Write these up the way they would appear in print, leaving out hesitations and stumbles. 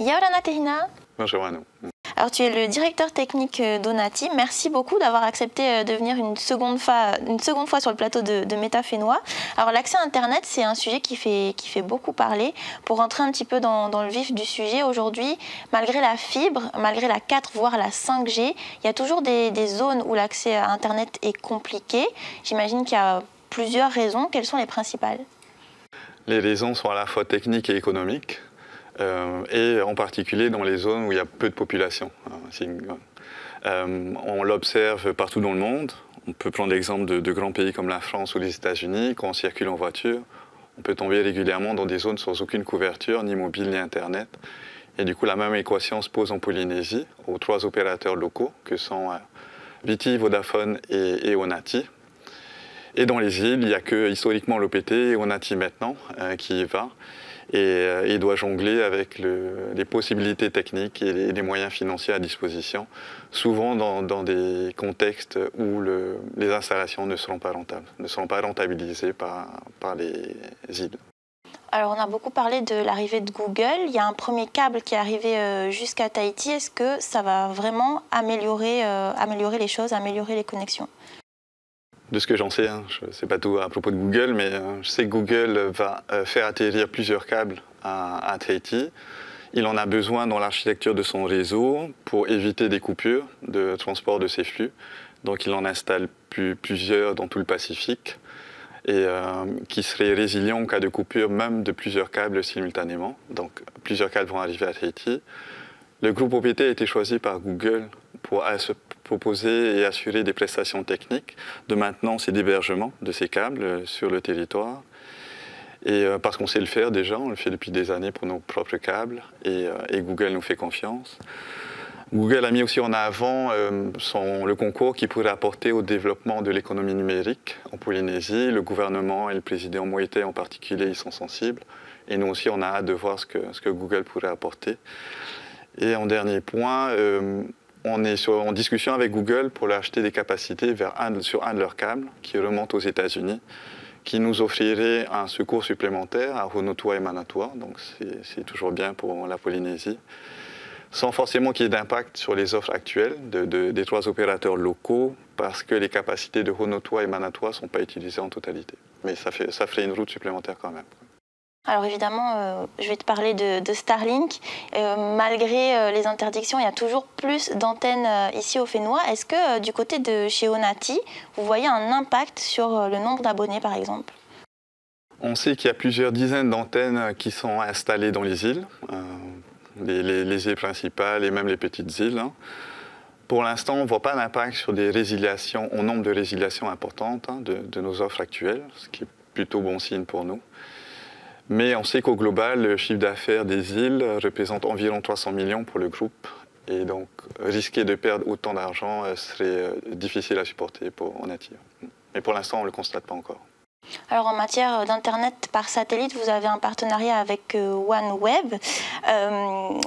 Yaorana Tehina. Bonjour Manu. Alors tu es le directeur technique d'Onati. Merci beaucoup d'avoir accepté de venir une seconde fois sur le plateau de Méta Fénois. Alors l'accès à Internet, c'est un sujet qui fait beaucoup parler. Pour rentrer un petit peu dans le vif du sujet, aujourd'hui, malgré la fibre, malgré la 4 voire la 5G, il y a toujours des zones où l'accès à Internet est compliqué. J'imagine qu'il y a plusieurs raisons. Quelles sont les principales? Les raisons sont à la fois techniques et économiques. Et en particulier dans les zones où il y a peu de population. On l'observe partout dans le monde. On peut prendre l'exemple de grands pays comme la France ou les États-Unis. Quand on circule en voiture, on peut tomber régulièrement dans des zones sans aucune couverture, ni mobile, ni Internet. Et du coup, la même équation se pose en Polynésie, aux 3 opérateurs locaux, que sont Viti, Vodafone et Onati. Et dans les îles, il n'y a que historiquement l'OPT et Onati maintenant qui y va. Et il doit jongler avec les possibilités techniques et les moyens financiers à disposition, souvent dans des contextes où les installations ne seront pas rentables, ne seront pas rentabilisées par les îles. Alors on a beaucoup parlé de l'arrivée de Google. Il y a un premier câble qui est arrivé jusqu'à Tahiti. Est-ce que ça va vraiment améliorer les choses, améliorer les connexions? De ce que j'en sais, je ne sais pas tout à propos de Google, mais je sais que Google va faire atterrir plusieurs câbles à Tahiti. Il en a besoin dans l'architecture de son réseau pour éviter des coupures de transport de ses flux. Donc il en installe plusieurs dans tout le Pacifique et qui seraient résilients en cas de coupure même de plusieurs câbles simultanément. Donc plusieurs câbles vont arriver à Tahiti. Le groupe OPT a été choisi par Google pour proposer et assurer des prestations techniques de maintenance et d'hébergement de ces câbles sur le territoire. Et parce qu'on sait le faire déjà, on le fait depuis des années pour nos propres câbles et Google nous fait confiance. Google a mis aussi en avant le concours qu'il pourrait apporter au développement de l'économie numérique en Polynésie. Le gouvernement et le président Moïté en particulier y sont sensibles. Et nous aussi, on a hâte de voir ce que Google pourrait apporter. Et en dernier point, on est en discussion avec Google pour leur acheter des capacités sur un de leurs câbles qui remonte aux États-Unis, qui nous offrirait un secours supplémentaire à Honotua et Manatua. Donc c'est toujours bien pour la Polynésie, sans forcément qu'il y ait d'impact sur les offres actuelles des 3 opérateurs locaux, parce que les capacités de Honotua et Manatua ne sont pas utilisées en totalité. Mais ça ferait une route supplémentaire quand même. Alors évidemment, je vais te parler de Starlink. Malgré les interdictions, il y a toujours plus d'antennes ici au Fénois. Est-ce que du côté de chez Onati, vous voyez un impact sur le nombre d'abonnés par exemple? On sait qu'il y a plusieurs dizaines d'antennes qui sont installées dans les îles, les îles principales et même les petites îles. Pour l'instant, on ne voit pas d'impact sur des résiliations, au nombre de résiliations importantes de nos offres actuelles, ce qui est plutôt bon signe pour nous. Mais on sait qu'au global, le chiffre d'affaires des îles représente environ 300 millions pour le groupe. Et donc, risquer de perdre autant d'argent serait difficile à supporter pour Onati. Mais pour l'instant, on ne le constate pas encore. Alors en matière d'Internet par satellite, vous avez un partenariat avec OneWeb.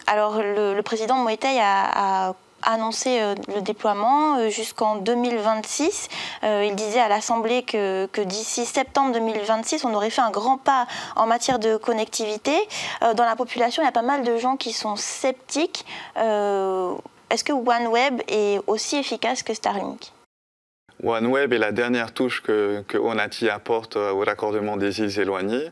Alors le président Moïté a annoncé le déploiement jusqu'en 2026. Il disait à l'Assemblée que d'ici septembre 2026, on aurait fait un grand pas en matière de connectivité. Dans la population, il y a pas mal de gens qui sont sceptiques. Est-ce que OneWeb est aussi efficace que Starlink? OneWeb est la dernière touche que Onati apporte au raccordement des îles éloignées.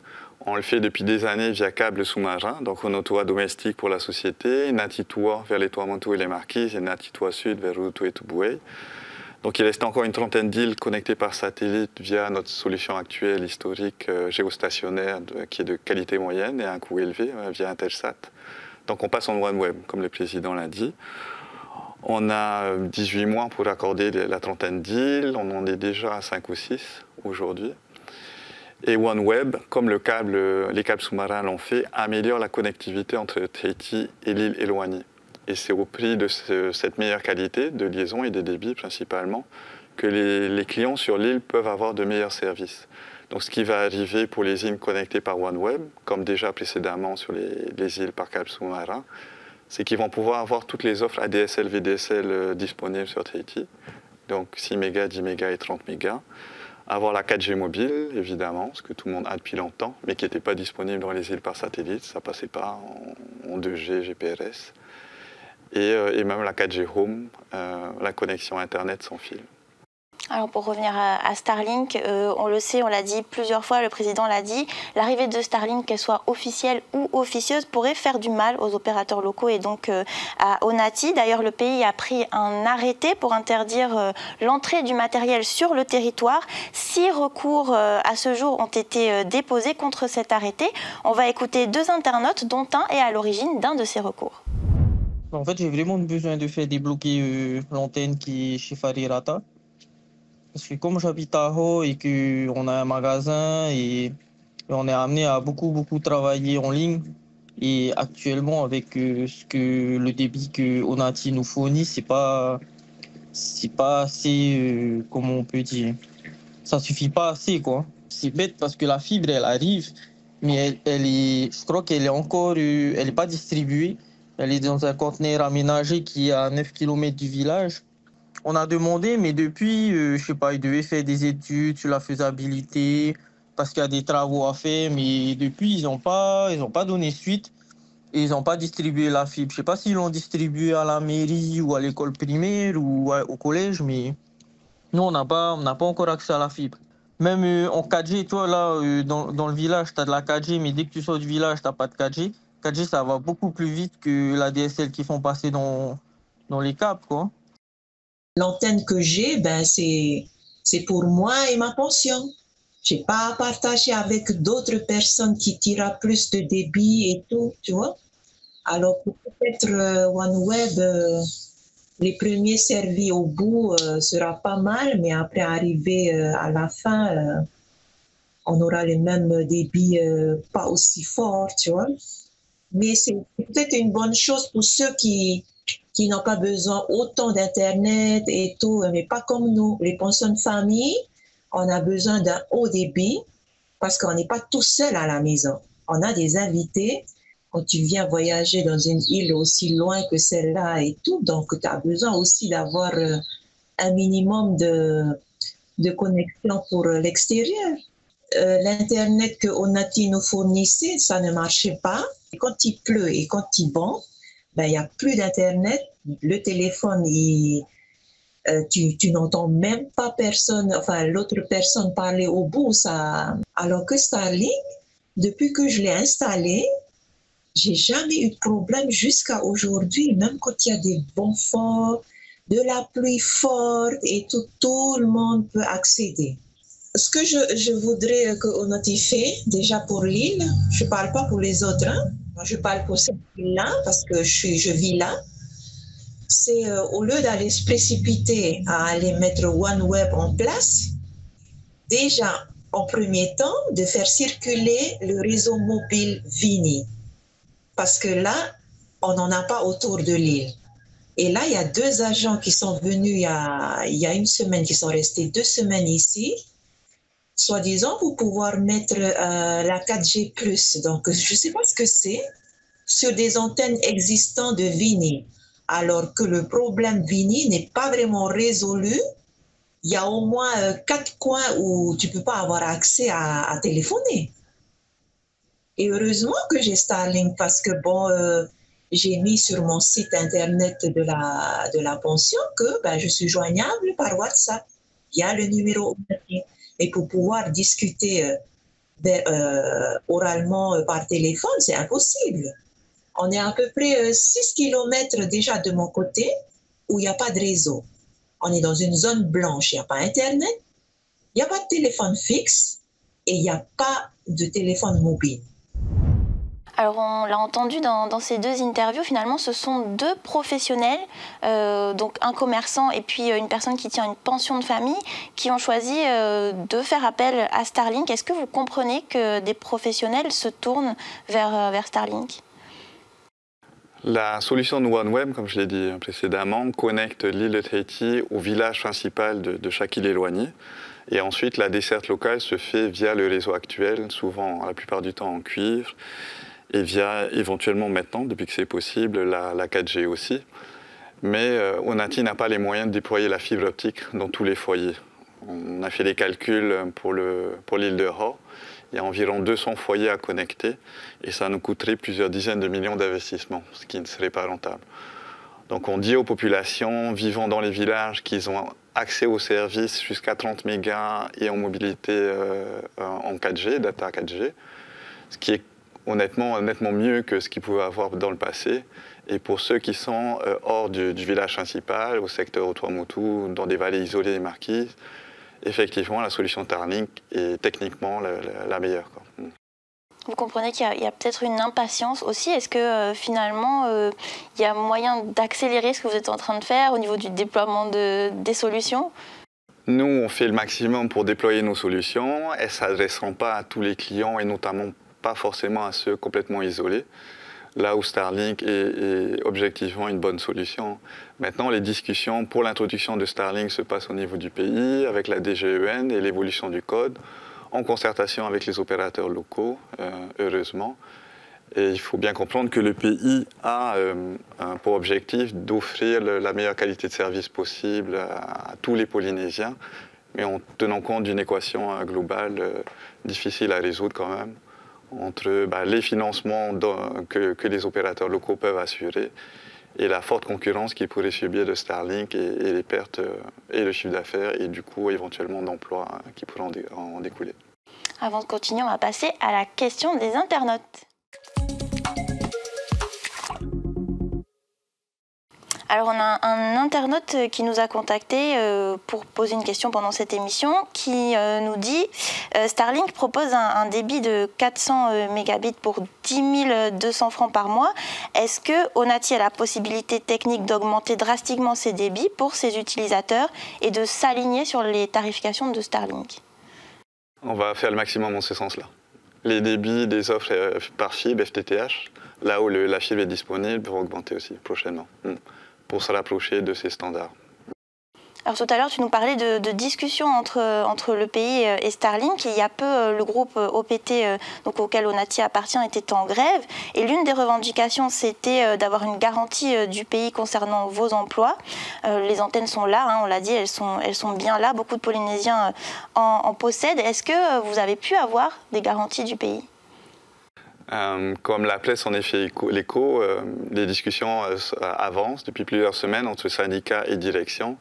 On le fait depuis des années via câble sous-marin, donc Honotua domestique pour la société, Ngatitua vers les Tuamotu et les Marquises et Ngatitua Sud vers Rutu et Tubuai. Donc il reste encore une trentaine d'îles connectées par satellite via notre solution actuelle historique géostationnaire qui est de qualité moyenne et à un coût élevé via Intelsat. Donc on passe en OneWeb, comme le président l'a dit. On a 18 mois pour raccorder la trentaine d'îles, on en est déjà à 5 ou 6 aujourd'hui. Et OneWeb, comme les câbles sous-marins l'ont fait, améliore la connectivité entre Tahiti et l'île éloignée. Et c'est au prix de cette meilleure qualité de liaison et des débits principalement que les clients sur l'île peuvent avoir de meilleurs services. Donc ce qui va arriver pour les îles connectées par OneWeb, comme déjà précédemment sur les îles par câble sous-marin, c'est qu'ils vont pouvoir avoir toutes les offres ADSL, VDSL disponibles sur Tahiti. Donc 6 mégas, 10 mégas et 30 mégas. Avoir la 4G mobile, évidemment, ce que tout le monde a depuis longtemps, mais qui n'était pas disponible dans les îles par satellite. Ça ne passait pas en 2G, GPRS. Et même la 4G Home, la connexion Internet sans fil. Alors pour revenir à Starlink, on le sait, on l'a dit plusieurs fois, le président l'a dit, l'arrivée de Starlink, qu'elle soit officielle ou officieuse, pourrait faire du mal aux opérateurs locaux et donc à Onati. D'ailleurs, le pays a pris un arrêté pour interdire l'entrée du matériel sur le territoire. 6 recours à ce jour ont été déposés contre cet arrêté. On va écouter 2 internautes, dont un est à l'origine d'un de ces recours. En fait, j'ai vraiment besoin de faire débloquer l'antenne qui est chez Farirata. Parce que comme j'habite à Ho et qu'on a un magasin et on est amené à beaucoup travailler en ligne, et actuellement avec le débit que Onati nous fournit, c'est pas assez, comment on peut dire, ça suffit pas assez quoi. C'est bête parce que la fibre elle arrive, mais je crois qu'elle est encore, elle est pas distribuée. Elle est dans un conteneur aménagé qui est à 9 km du village. On a demandé, mais depuis, je sais pas, ils devaient faire des études sur la faisabilité, parce qu'il y a des travaux à faire, mais depuis, ils ont pas donné suite et ils n'ont pas distribué la fibre. Je sais pas s'ils l'ont distribué à la mairie ou à l'école primaire ou au collège, mais nous, on n'a pas encore accès à la fibre. Même en 4G, toi, là, dans le village, tu as de la 4G, mais dès que tu sors du village, tu n'as pas de 4G. 4G, ça va beaucoup plus vite que la DSL qu'ils font passer dans les câbles, quoi. L'antenne que j'ai, c'est pour moi et ma pension. Je n'ai pas à partager avec d'autres personnes qui tirent plus de débit et tout, tu vois. Alors peut-être OneWeb, les premiers servis au bout sera pas mal, mais après arriver à la fin, on aura le même débit pas aussi fort, tu vois. Mais c'est peut-être une bonne chose pour ceux qui n'ont pas besoin autant d'Internet et tout, mais pas comme nous. Les pensions de famille, on a besoin d'un haut débit parce qu'on n'est pas tout seul à la maison. On a des invités. Quand tu viens voyager dans une île aussi loin que celle-là et tout, donc tu as besoin aussi d'avoir un minimum de connexion pour l'extérieur. L'Internet que Onati nous fournissait, ça ne marchait pas. Et quand il pleut et quand il vent, il n'y a plus d'Internet. Le téléphone, tu n'entends même pas personne, enfin l'autre personne parler au bout. Ça. Alors que Starlink, depuis que je l'ai installé, j'ai jamais eu de problème jusqu'à aujourd'hui. Même quand il y a des vents forts, de la pluie forte et tout le monde peut accéder. Ce que je voudrais qu'on notifie déjà pour l'île, je ne parle pas pour les autres, hein. Je parle pour cette île-là parce que je vis là. C'est au lieu d'aller se précipiter à aller mettre OneWeb en place, déjà en premier temps de faire circuler le réseau mobile Vini. Parce que là, on n'en a pas autour de l'île. Et là, il y a 2 agents qui sont venus il y a une semaine, qui sont restés 2 semaines ici, soi-disant pour pouvoir mettre la 4G+. Donc, je ne sais pas ce que c'est, sur des antennes existantes de Vini. Alors que le problème Vini n'est pas vraiment résolu. Il y a au moins 4 coins où tu ne peux pas avoir accès à téléphoner. Et heureusement que j'ai Starlink parce que j'ai mis sur mon site internet de la pension que je suis joignable par WhatsApp. Il y a le numéro. Et pour pouvoir discuter oralement par téléphone, c'est impossible. On est à peu près 6 km déjà de mon côté où il n'y a pas de réseau. On est dans une zone blanche, il n'y a pas Internet, il n'y a pas de téléphone fixe et il n'y a pas de téléphone mobile. Alors on l'a entendu dans ces 2 interviews, finalement ce sont 2 professionnels, donc un commerçant et puis une personne qui tient une pension de famille, qui ont choisi de faire appel à Starlink. Est-ce que vous comprenez que des professionnels se tournent vers Starlink ? La solution de OneWeb, comme je l'ai dit précédemment, connecte l'île de Tahiti au village principal de chaque île éloignée. Et ensuite, la desserte locale se fait via le réseau actuel, souvent la plupart du temps en cuivre, et via éventuellement maintenant, depuis que c'est possible, la 4G aussi. Mais Onati n'a pas les moyens de déployer la fibre optique dans tous les foyers. On a fait des calculs pour l'île de Rho. Il y a environ 200 foyers à connecter et ça nous coûterait plusieurs dizaines de millions d'investissements, ce qui ne serait pas rentable. Donc on dit aux populations vivant dans les villages qu'ils ont accès aux services jusqu'à 30 mégas et en mobilité en 4G, data 4G, ce qui est honnêtement mieux que ce qu'ils pouvaient avoir dans le passé. Et pour ceux qui sont hors du village principal, au secteur Otuamotu, dans des vallées isolées et marquises, effectivement, la solution Starlink est techniquement la meilleure, quoi. Vous comprenez qu'il y a peut-être une impatience aussi. Est-ce que finalement, il y a moyen d'accélérer ce que vous êtes en train de faire au niveau du déploiement des solutions ? Nous, on fait le maximum pour déployer nos solutions. Elles ne s'adresseront pas à tous les clients et notamment pas forcément à ceux complètement isolés. Là où Starlink est objectivement une bonne solution. Maintenant, les discussions pour l'introduction de Starlink se passent au niveau du pays, avec la DGEN et l'évolution du code, en concertation avec les opérateurs locaux, heureusement. Et il faut bien comprendre que le pays a pour objectif d'offrir la meilleure qualité de service possible à tous les Polynésiens, mais en tenant compte d'une équation globale difficile à résoudre quand même, entre les financements que les opérateurs locaux peuvent assurer et la forte concurrence qu'ils pourraient subir de Starlink et les pertes et le chiffre d'affaires et du coup éventuellement d'emplois qui pourraient en découler. Avant de continuer, on va passer à la question des internautes. Alors on a un internaute qui nous a contacté pour poser une question pendant cette émission qui nous dit Starlink propose un débit de 400 mégabits pour 10 200 francs par mois. Est-ce que Onati a la possibilité technique d'augmenter drastiquement ses débits pour ses utilisateurs et de s'aligner sur les tarifications de Starlink ? On va faire le maximum en ce sens-là. Les débits des offres par fibre FTTH, là où la fibre est disponible, vont augmenter aussi prochainement, pour se rapprocher de ces standards. Alors tout à l'heure, tu nous parlais de discussions entre le pays et Starlink. Il y a peu, le groupe OPT, donc auquel Onati appartient, était en grève. Et l'une des revendications, c'était d'avoir une garantie du pays concernant vos emplois. Les antennes sont là, on l'a dit, elles sont bien là. Beaucoup de Polynésiens en possèdent. Est-ce que vous avez pu avoir des garanties du pays ? Comme la presse en est fait l'écho, les discussions avancent depuis plusieurs semaines entre syndicats et direction.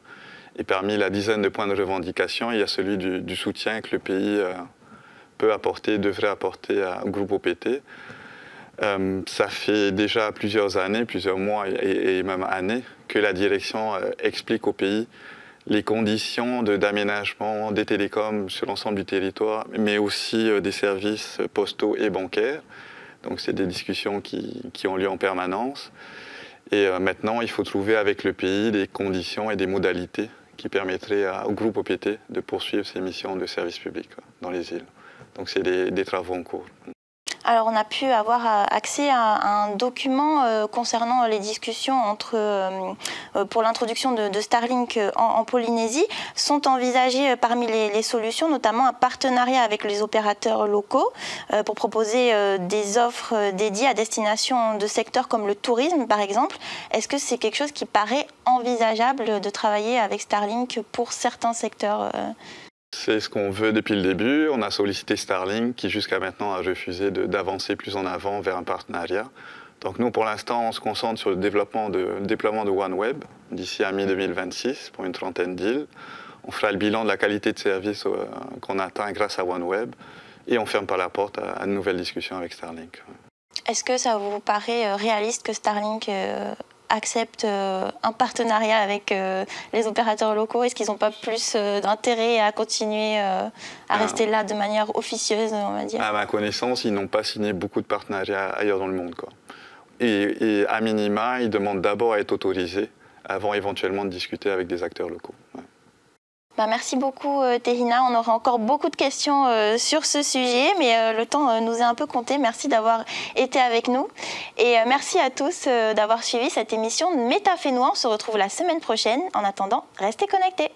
Et parmi la dizaine de points de revendication, il y a celui du soutien que le pays peut apporter, devrait apporter au groupe OPT. Ça fait déjà plusieurs années, plusieurs mois et même années que la direction explique au pays les conditions d'aménagement des télécoms sur l'ensemble du territoire, mais aussi des services postaux et bancaires. Donc c'est des discussions qui ont lieu en permanence. Et maintenant, il faut trouver avec le pays des conditions et des modalités qui permettraient au groupe OPT de poursuivre ses missions de service public dans les îles. Donc c'est des travaux en cours. Alors on a pu avoir accès à un document concernant les discussions pour l'introduction de Starlink en Polynésie. Sont envisagées parmi les solutions notamment un partenariat avec les opérateurs locaux pour proposer des offres dédiées à destination de secteurs comme le tourisme par exemple. Est-ce que c'est quelque chose qui paraît envisageable de travailler avec Starlink pour certains secteurs C'est ce qu'on veut depuis le début. On a sollicité Starlink qui jusqu'à maintenant a refusé d'avancer plus en avant vers un partenariat. Donc nous pour l'instant on se concentre sur le déploiement de OneWeb d'ici à mi-2026 pour une trentaine d'îles. On fera le bilan de la qualité de service qu'on atteint grâce à OneWeb et on ferme pas la porte à une nouvelle discussion avec Starlink. Est-ce que ça vous paraît réaliste que Starlink acceptent un partenariat avec les opérateurs locaux? Est-ce qu'ils n'ont pas plus d'intérêt à continuer à rester là de manière officieuse, on va dire? À ma connaissance, ils n'ont pas signé beaucoup de partenariats ailleurs dans le monde, quoi. Et à minima, ils demandent d'abord à être autorisés avant éventuellement de discuter avec des acteurs locaux. Ouais. Merci beaucoup Tehina, on aura encore beaucoup de questions sur ce sujet, mais le temps nous est un peu compté. Merci d'avoir été avec nous et merci à tous d'avoir suivi cette émission de Métafénois. On se retrouve la semaine prochaine. En attendant, restez connectés.